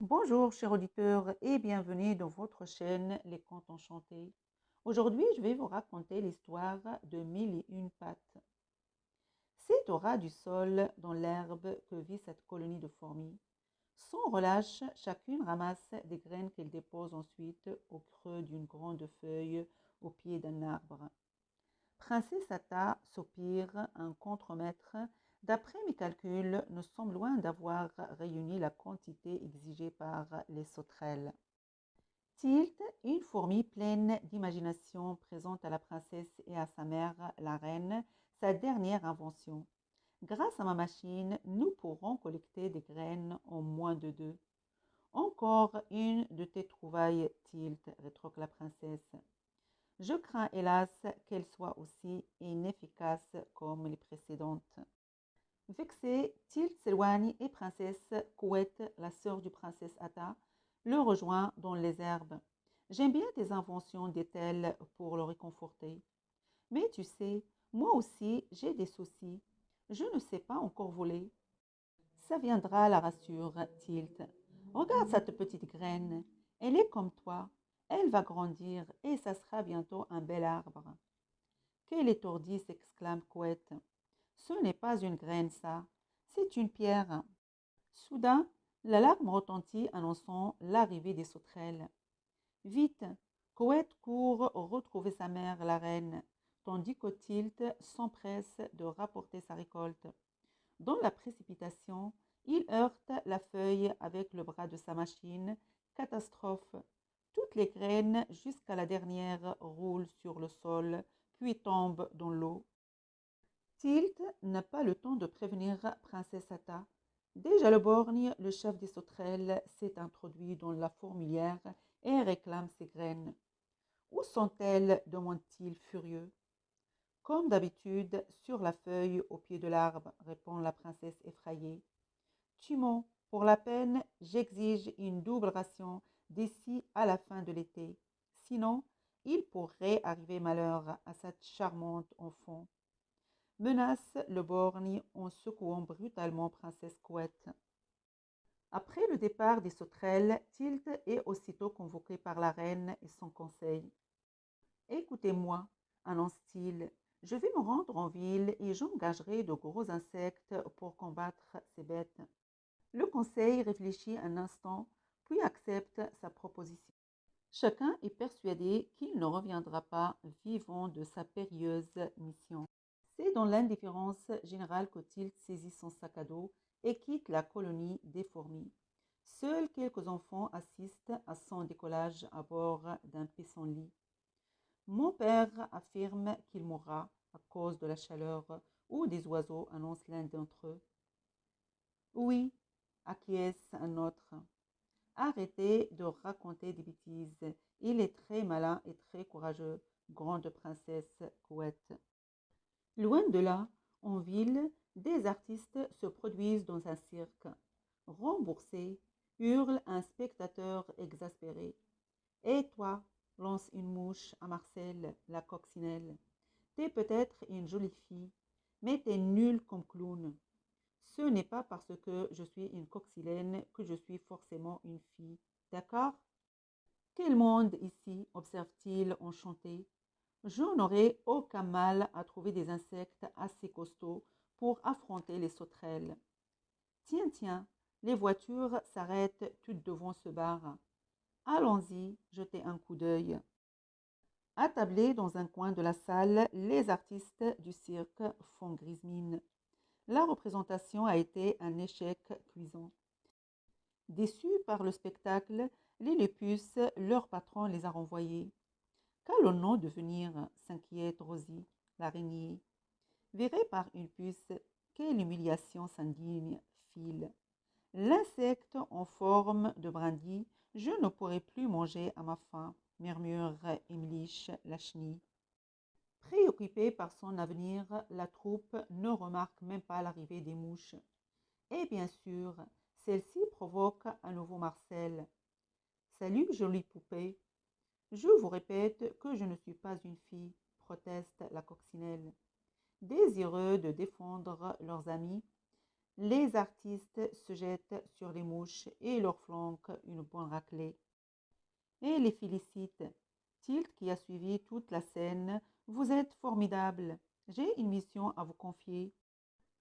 Bonjour chers auditeurs et bienvenue dans votre chaîne Les Contes Enchantés. Aujourd'hui, je vais vous raconter l'histoire de Mille et une pattes. C'est au ras du sol, dans l'herbe, que vit cette colonie de fourmis. Sans relâche, chacune ramasse des graines qu'elle dépose ensuite au creux d'une grande feuille au pied d'un arbre. Princesse Ata soupire un contremaître. D'après mes calculs, nous sommes loin d'avoir réuni la quantité exigée par les sauterelles. Tilt, une fourmi pleine d'imagination, présente à la princesse et à sa mère, la reine, sa dernière invention. Grâce à ma machine, nous pourrons collecter des graines en moins de 2. Encore une de tes trouvailles, Tilt, rétorque la princesse. Je crains hélas qu'elle soit aussi inefficace comme les précédentes. Vexée, Tilt s'éloigne et princesse Couette, la sœur du princesse Ata, le rejoint dans les herbes. J'aime bien tes inventions, dit-elle pour le réconforter. Mais tu sais, moi aussi j'ai des soucis. Je ne sais pas encore voler. Ça viendra, la rassure Tilt. Regarde cette petite graine. Elle est comme toi. Elle va grandir et ça sera bientôt un bel arbre. Quelle étourdie, s'exclame Couette. Ce n'est pas une graine, ça. C'est une pierre. Soudain, l'alarme retentit annonçant l'arrivée des sauterelles. Vite, Couette court retrouver sa mère, la reine, tandis que Tilt s'empresse de rapporter sa récolte. Dans la précipitation, il heurte la feuille avec le bras de sa machine. Catastrophe. Toutes les graines, jusqu'à la dernière, roulent sur le sol, puis tombent dans l'eau. Tilt n'a pas le temps de prévenir princesse Ata. Déjà le borgne, le chef des sauterelles, s'est introduit dans la fourmilière et réclame ses graines. Où sont-elles demande-t-il furieux. Comme d'habitude, sur la feuille au pied de l'arbre, répond la princesse effrayée. Tu mens. Pour la peine, j'exige une double ration d'ici à la fin de l'été. Sinon, il pourrait arriver malheur à cette charmante enfant. Menace le borgne en secouant brutalement princesse Couette. Après le départ des sauterelles, Tilt est aussitôt convoqué par la reine et son conseil. Écoutez-moi, annonce-t-il, je vais me rendre en ville et j'engagerai de gros insectes pour combattre ces bêtes. Le conseil réfléchit un instant, puis accepte sa proposition. Chacun est persuadé qu'il ne reviendra pas vivant de sa périlleuse mission. C'est dans l'indifférence générale que Tilt saisit son sac à dos et quitte la colonie des fourmis. Seuls quelques enfants assistent à son décollage à bord d'un pissenlit. Mon père affirme qu'il mourra à cause de la chaleur ou des oiseaux, annonce l'un d'entre eux. Oui, acquiesce un autre. Arrêtez de raconter des bêtises. Il est très malin et très courageux, grande princesse Couette. Loin de là, en ville, des artistes se produisent dans un cirque. Remboursé, hurle un spectateur exaspéré. Et toi, lance une mouche à Marcel, la coccinelle. T'es peut-être une jolie fille, mais t'es nulle comme clown. Ce n'est pas parce que je suis une coccinelle que je suis forcément une fille. D'accord? Quel monde ici, observe-t-il enchanté. Je n'aurais aucun mal à trouver des insectes assez costauds pour affronter les sauterelles. Tiens, tiens, les voitures s'arrêtent toutes devant ce bar. Allons-y, jetez un coup d'œil. Attablés dans un coin de la salle, les artistes du cirque font grise mine. La représentation a été un échec cuisant. Déçus par le spectacle, les Lépus, leur patron les a renvoyés. Qu'allons-nous devenir s'inquiète Rosie, l'araignée. Virée par une puce, quelle humiliation s'indigne Phil. L'insecte en forme de brindille, je ne pourrai plus manger à ma faim, murmure Emlich la chenille. Préoccupée par son avenir, la troupe ne remarque même pas l'arrivée des mouches. Et bien sûr, celle-ci provoque à nouveau Marcel. Salut, jolie poupée. Je vous répète que je ne suis pas une fille, proteste la coccinelle. Désireux de défendre leurs amis, Les artistes se jettent sur les mouches et leur flanquent une bonne raclée. Et les félicite. Tilt, qui a suivi toute la scène, vous êtes formidable. J'ai une mission à vous confier.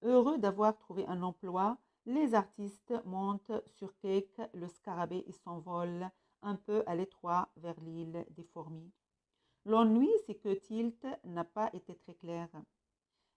Heureux d'avoir trouvé un emploi, les artistes montent sur Cake, le scarabée, et s'envolent un peu à l'étroit vers l'île des fourmis. L'ennui, c'est que Tilt n'a pas été très clair.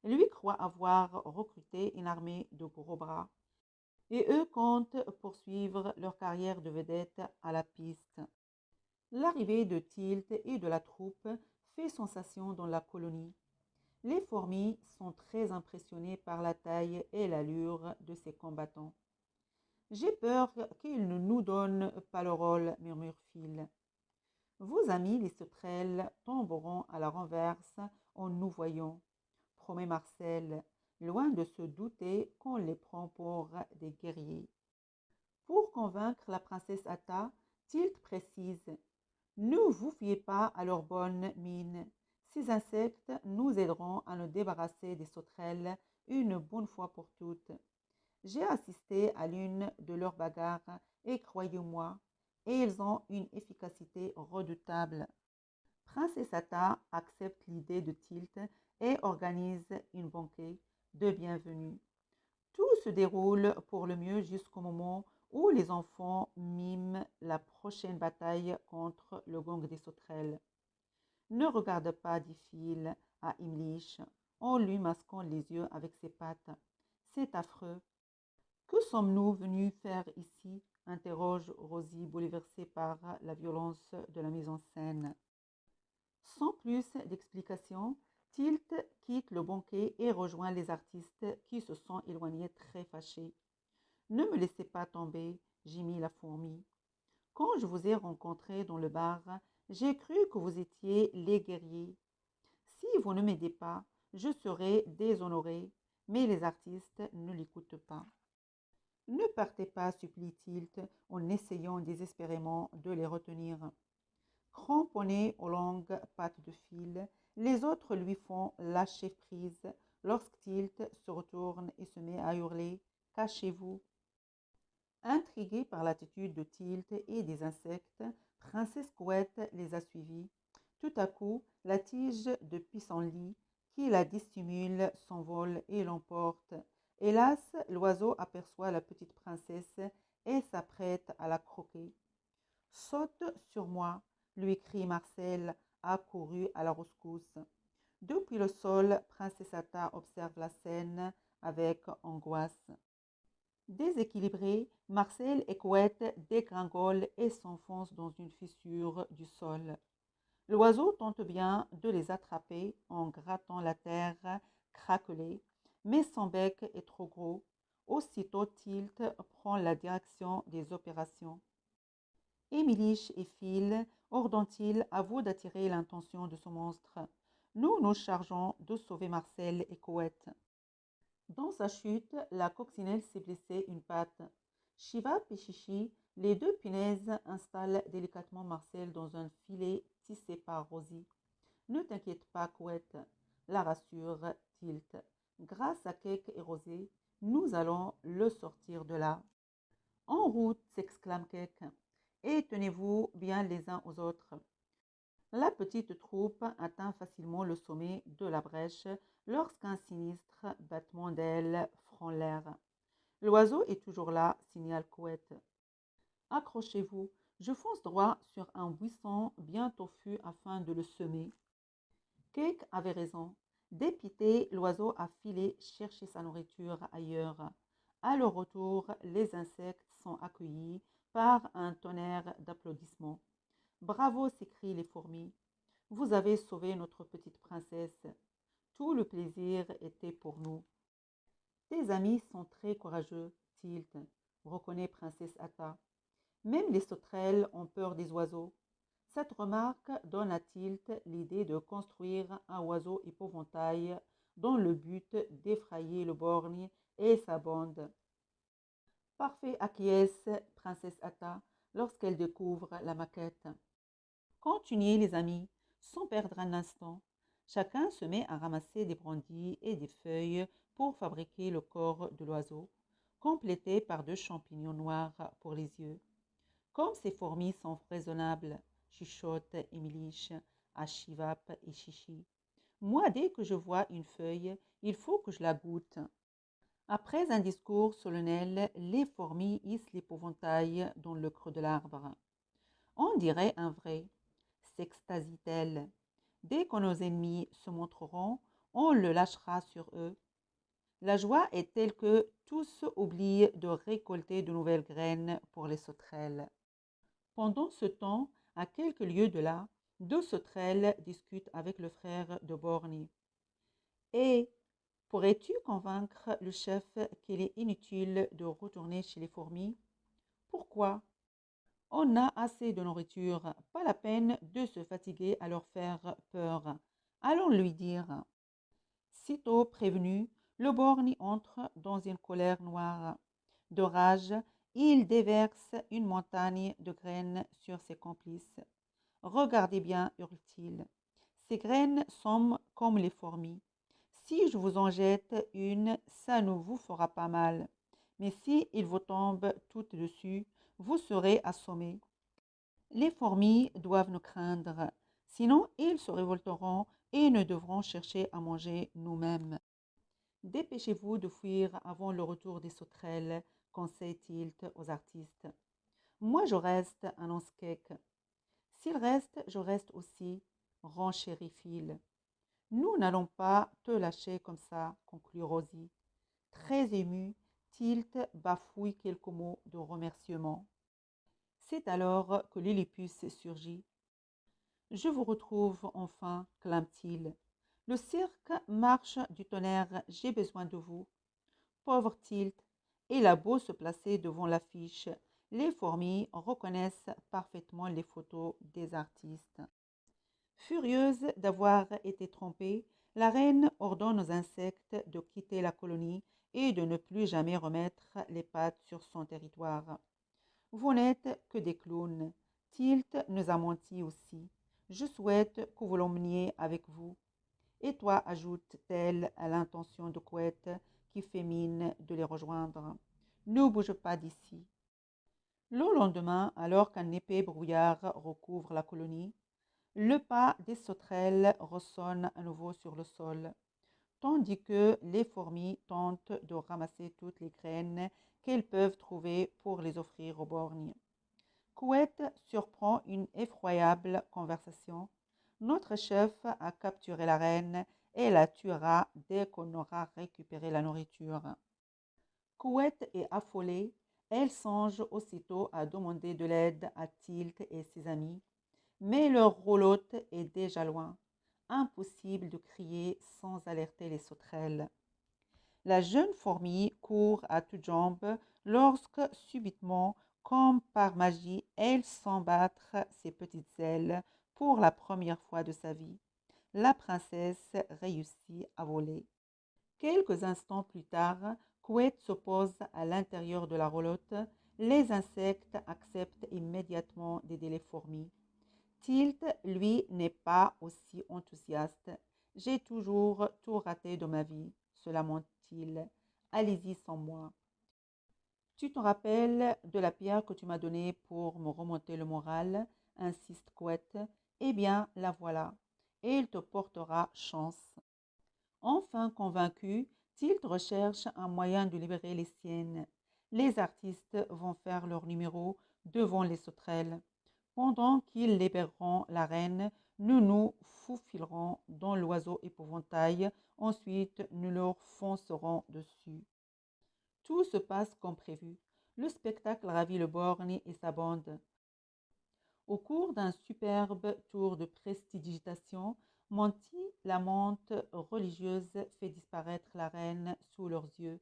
Lui croit avoir recruté une armée de gros bras, et eux comptent poursuivre leur carrière de vedette à la piste. L'arrivée de Tilt et de la troupe fait sensation dans la colonie. Les fourmis sont très impressionnées par la taille et l'allure de ces combattants. J'ai peur qu'ils ne nous donnent pas le rôle, murmure Phil. Vos amis les sauterelles tomberont à la renverse en nous voyant, promet Marcel, loin de se douter qu'on les prend pour des guerriers. Pour convaincre la princesse Atta, Tilt précise: ne vous fiez pas à leur bonne mine. Ces insectes nous aideront à nous débarrasser des sauterelles une bonne fois pour toutes. J'ai assisté à l'une de leurs bagarres et croyez-moi, elles ont une efficacité redoutable. Princesse Atta accepte l'idée de Tilt et organise une banquet de bienvenue. Tout se déroule pour le mieux jusqu'au moment où les enfants miment la prochaine bataille contre le gang des sauterelles. Ne regarde pas, dit Phil à Imlich, en lui masquant les yeux avec ses pattes. C'est affreux. Que sommes-nous venus faire ici interroge Rosie, bouleversée par la violence de la mise en scène. Sans plus d'explications, Tilt quitte le banquet et rejoint les artistes qui se sont éloignés très fâchés. Ne me laissez pas tomber, gémit la fourmi. Quand je vous ai rencontré dans le bar, j'ai cru que vous étiez les guerriers. Si vous ne m'aidez pas, je serai déshonorée, mais les artistes ne l'écoutent pas. Ne partez pas, supplie Tilt en essayant désespérément de les retenir. Cramponné aux longues pattes de Fil, les autres lui font lâcher prise lorsqu'Tilt se retourne et se met à hurler « Cachez-vous !» Intriguée par l'attitude de Tilt et des insectes, Princesse Couette les a suivis. Tout à coup, la tige de pissenlit qui la dissimule s'envole et l'emporte. Hélas, l'oiseau aperçoit la petite princesse et s'apprête à la croquer. « Saute sur moi !» lui crie Marcel, accouru à la rescousse. Depuis le sol, Princesse Atta observe la scène avec angoisse. Déséquilibrés, Marcel et Couette dégringolent et s'enfoncent dans une fissure du sol. L'oiseau tente bien de les attraper en grattant la terre craquelée, mais son bec est trop gros. Aussitôt, Tilt prend la direction des opérations. Émiliche et Phil ordonnent-ils avouent d'attirer l'attention de ce monstre. Nous nous chargeons de sauver Marcel et Couette. Dans sa chute, la coccinelle s'est blessée une patte. Shiva et Chichi, les deux punaises, installent délicatement Marcel dans un filet tissé par Rosie. Ne t'inquiète pas, Couette, la rassure Tilt. Grâce à Cake et Rosée, nous allons le sortir de là. En route, s'exclame Cake, et tenez-vous bien les uns aux autres. La petite troupe atteint facilement le sommet de la brèche lorsqu'un sinistre battement d'ailes frôle l'air. L'oiseau est toujours là, signale Couette. Accrochez-vous, je fonce droit sur un buisson bien touffu afin de le semer. Cake avait raison. Dépité, l'oiseau a filé chercher sa nourriture ailleurs. À leur retour, les insectes sont accueillis par un tonnerre d'applaudissements. Bravo, s'écrient les fourmis. Vous avez sauvé notre petite princesse. Tout le plaisir était pour nous. Tes amis sont très courageux, Tilt, reconnaît princesse Atta. Même les sauterelles ont peur des oiseaux. Cette remarque donne à Tilt l'idée de construire un oiseau épouvantail dans le but d'effrayer le borgne et sa bande. Parfait, acquiesce princesse Atta lorsqu'elle découvre la maquette. Continuez les amis, sans perdre un instant. Chacun se met à ramasser des brindilles et des feuilles pour fabriquer le corps de l'oiseau. complétés par 2 champignons noirs pour les yeux. Comme ces fourmis sont raisonnables, chuchote Emiliche à Chivap et Chichi. Moi, dès que je vois une feuille, il faut que je la goûte. Après un discours solennel, les fourmis hissent l'épouvantail dans le creux de l'arbre. On dirait un vrai, s'extasie-t-elle. Dès que nos ennemis se montreront, on le lâchera sur eux. La joie est telle que tous oublient de récolter de nouvelles graines pour les sauterelles. Pendant ce temps, à quelques lieues de là, 2 sauterelles discutent avec le frère de Borgny. Et pourrais-tu convaincre le chef qu'il est inutile de retourner chez les fourmis? Pourquoi? On a assez de nourriture, pas la peine de se fatiguer à leur faire peur. Allons lui dire. Sitôt prévenu, le borgne entre dans une colère noire. De rage, il déverse une montagne de graines sur ses complices. Regardez bien, hurle-t-il. Ces graines sont comme les fourmis. Si je vous en jette une, ça ne vous fera pas mal. Mais si il vous tombe toutes dessus, vous serez assommés. Les fourmis doivent nous craindre, sinon ils se révolteront et nous devrons chercher à manger nous-mêmes. Dépêchez-vous de fuir avant le retour des sauterelles, conseille-t-il aux artistes. Moi je reste, annonce Keck. S'il reste, je reste aussi, renchérit Phil. Nous n'allons pas te lâcher comme ça, conclut Rosie. Très ému, Tilt bafouille quelques mots de remerciement. C'est alors que Lilliput surgit. Je vous retrouve enfin, clame-t-il. Le cirque marche du tonnerre, j'ai besoin de vous. Pauvre Tilt, il a beau se placer devant l'affiche, les fourmis reconnaissent parfaitement les photos des artistes. Furieuse d'avoir été trompée, la reine ordonne aux insectes de quitter la colonie et de ne plus jamais remettre les pattes sur son territoire. Vous n'êtes que des clowns. Tilt nous a menti aussi. Je souhaite que vous l'emmeniez avec vous. Et toi, ajoute-t-elle à l'intention de Couette, qui fait mine de les rejoindre. Ne bouge pas d'ici. Le lendemain, alors qu'un épais brouillard recouvre la colonie, le pas des sauterelles ressonne à nouveau sur le sol, tandis que les fourmis tentent de ramasser toutes les graines qu'elles peuvent trouver pour les offrir aux borgnes. Couette surprend une effroyable conversation. Notre chef a capturé la reine et la tuera dès qu'on aura récupéré la nourriture. Couette est affolée. Elle songe aussitôt à demander de l'aide à Tilt et ses amis. Mais leur roulotte est déjà loin. Impossible de crier sans alerter les sauterelles. La jeune fourmi court à toutes jambes lorsque, subitement, comme par magie, elle sent battre ses petites ailes pour la première fois de sa vie. La princesse réussit à voler. Quelques instants plus tard, Couette se pose à l'intérieur de la roulotte. Les insectes acceptent immédiatement d'aider les fourmis. Tilt, lui, n'est pas aussi enthousiaste. J'ai toujours tout raté de ma vie, se lamente-t-il. Allez-y sans moi. Tu te rappelles de la pierre que tu m'as donnée pour me remonter le moral, insiste Couette. Eh bien, la voilà, et il te portera chance. Enfin convaincu, Tilt recherche un moyen de libérer les siennes. Les artistes vont faire leur numéro devant les sauterelles. Pendant qu'ils libéreront la reine, nous nous faufilerons dans l'oiseau épouvantail. Ensuite, nous leur foncerons dessus. Tout se passe comme prévu. Le spectacle ravit le borgne et sa bande. Au cours d'un superbe tour de prestidigitation, Monty, la menthe religieuse, fait disparaître la reine sous leurs yeux.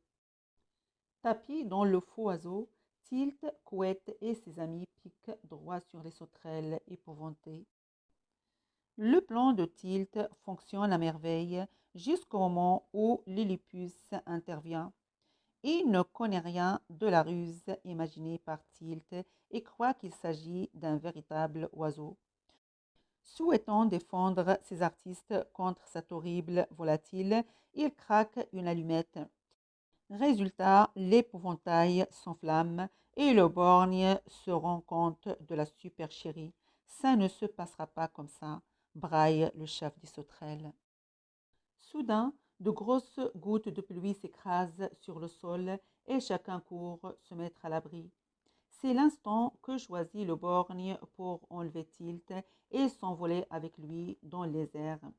Tapis dans le faux oiseau, Tilt, Couette et ses amis piquent droit sur les sauterelles épouvantées. Le plan de Tilt fonctionne à merveille jusqu'au moment où Lilliput intervient. Il ne connaît rien de la ruse imaginée par Tilt et croit qu'il s'agit d'un véritable oiseau. Souhaitant défendre ses artistes contre cette horrible volatile, il craque une allumette. Résultat, l'épouvantail s'enflamme et le borgne se rend compte de la supercherie. Ça ne se passera pas comme ça, braille le chef des sauterelles. Soudain, de grosses gouttes de pluie s'écrasent sur le sol et chacun court se mettre à l'abri. C'est l'instant que choisit le borgne pour enlever Tilt et s'envoler avec lui dans les airs.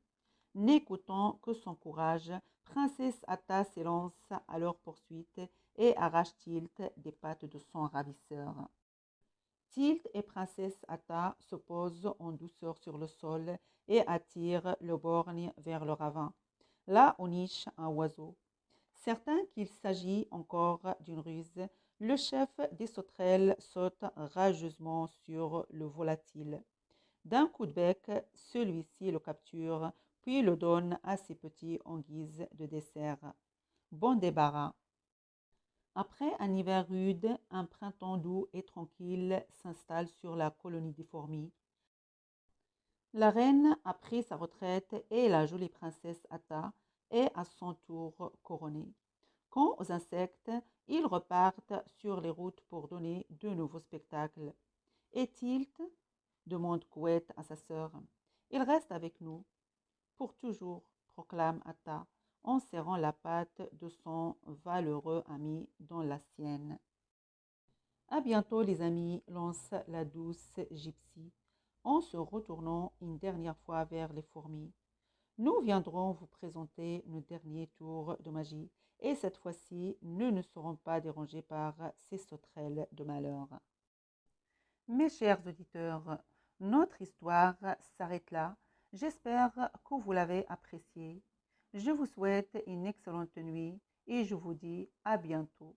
N'écoutant que son courage, Princesse Atta s'élance à leur poursuite et arrache Tilt des pattes de son ravisseur. Tilt et Princesse Atta se posent en douceur sur le sol et attirent le borgne vers le ravin. Là on niche un oiseau. Certain qu'il s'agit encore d'une ruse, le chef des sauterelles saute rageusement sur le volatile. D'un coup de bec, celui-ci le capture, puis le donne à ses petits en guise de dessert. Bon débarras. Après un hiver rude, un printemps doux et tranquille s'installe sur la colonie des fourmis. La reine a pris sa retraite et la jolie princesse Atta est à son tour couronnée. Quant aux insectes, ils repartent sur les routes pour donner de nouveaux spectacles. Est-il demande Couette à sa sœur. Il reste avec nous, pour toujours, proclame Atta, en serrant la patte de son valeureux ami dans la sienne. À bientôt, les amis, lance la douce gypsy, en se retournant une dernière fois vers les fourmis. Nous viendrons vous présenter notre dernier tour de magie, et cette fois-ci, nous ne serons pas dérangés par ces sauterelles de malheur. Mes chers auditeurs, notre histoire s'arrête là. J'espère que vous l'avez appréciée. Je vous souhaite une excellente nuit et je vous dis à bientôt.